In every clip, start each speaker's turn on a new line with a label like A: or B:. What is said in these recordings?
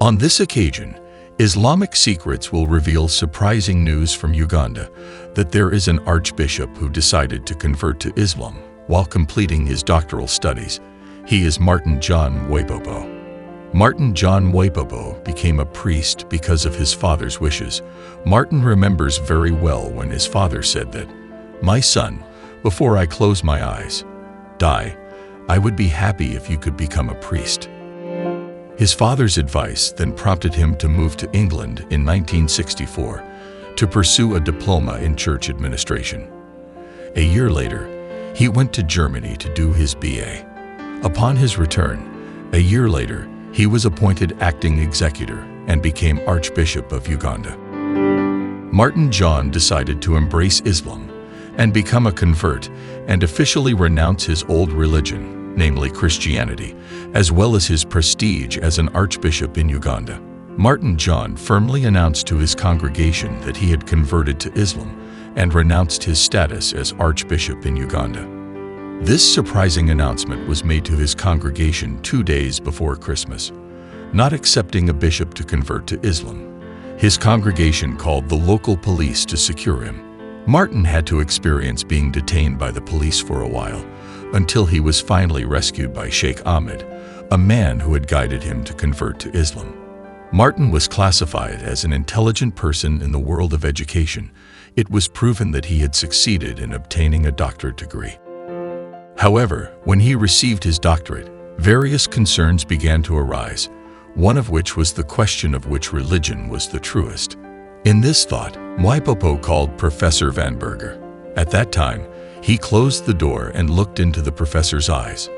A: On this occasion, Islamic Secrets will reveal surprising news from Uganda that there is an archbishop who decided to convert to Islam while completing his doctoral studies. He is Martin John Mwaipopo. Martin John Mwaipopo became a priest because of his father's wishes. Martin remembers very well when his father said that, "My son, before I close my eyes, die, I would be happy if you could become a priest." His father's advice then prompted him to move to England in 1964 to pursue a diploma in church administration. A year later, he went to Germany to do his BA. Upon his return, a year later, he was appointed acting executor and became Archbishop of Uganda. Martin John decided to embrace Islam and become a convert and officially renounce his old religion, namely Christianity, as well as his prestige as an archbishop in Uganda. Martin John firmly announced to his congregation that he had converted to Islam and renounced his status as archbishop in Uganda. This surprising announcement was made to his congregation 2 days before Christmas. Not accepting a bishop to convert to Islam, his congregation called the local police to secure him. Martin had to experience being detained by the police for a while, until he was finally rescued by Sheikh Ahmed, a man who had guided him to convert to Islam. Martin was classified as an intelligent person in the world of education. It was proven that he had succeeded in obtaining a doctorate degree. However, when he received his doctorate, various concerns began to arise, one of which was the question of which religion was the truest. In this thought, Mwaipopo called Professor Van Berger. At that time, he closed the door and looked into the professor's eyes.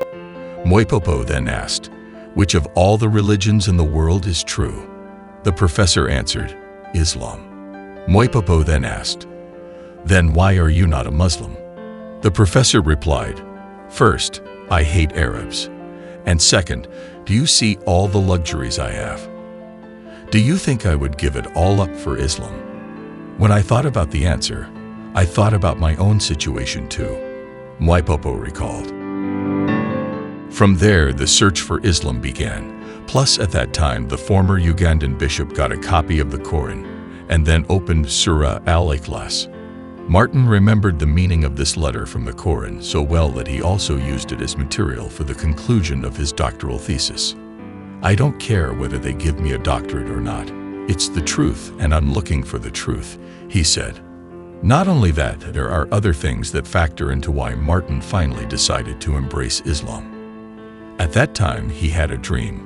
A: Mwaipopo then asked, "Which of all the religions in the world is true?" The professor answered, "Islam." Mwaipopo then asked, "Then why are you not a Muslim?" The professor replied, "First, I hate Arabs. And second, do you see all the luxuries I have? Do you think I would give it all up for Islam?" When I thought about the answer, I thought about my own situation too, Mwaipopo recalled. From there, the search for Islam began. Plus, at that time, the former Ugandan bishop got a copy of the Quran and then opened Surah Al-Ikhlas. Martin remembered the meaning of this letter from the Quran so well that he also used it as material for the conclusion of his doctoral thesis. "I don't care whether they give me a doctorate or not. It's the truth, and I'm looking for the truth," he said. Not only that, there are other things that factor into why Martin finally decided to embrace Islam. At that time, he had a dream.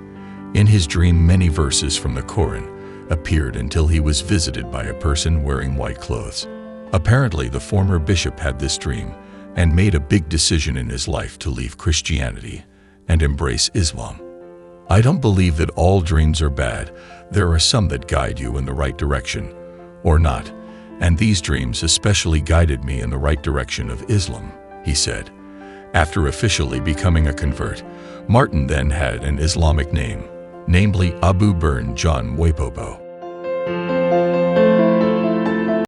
A: In his dream, many verses from the Quran appeared until he was visited by a person wearing white clothes. Apparently, the former bishop had this dream and made a big decision in his life to leave Christianity and embrace Islam. I don't believe that all dreams are bad. There are some that guide you in the right direction, or not. And these dreams especially guided me in the right direction of Islam, he said. After officially becoming a convert, Martin then had an Islamic name, namely Martin John Mwaipopo.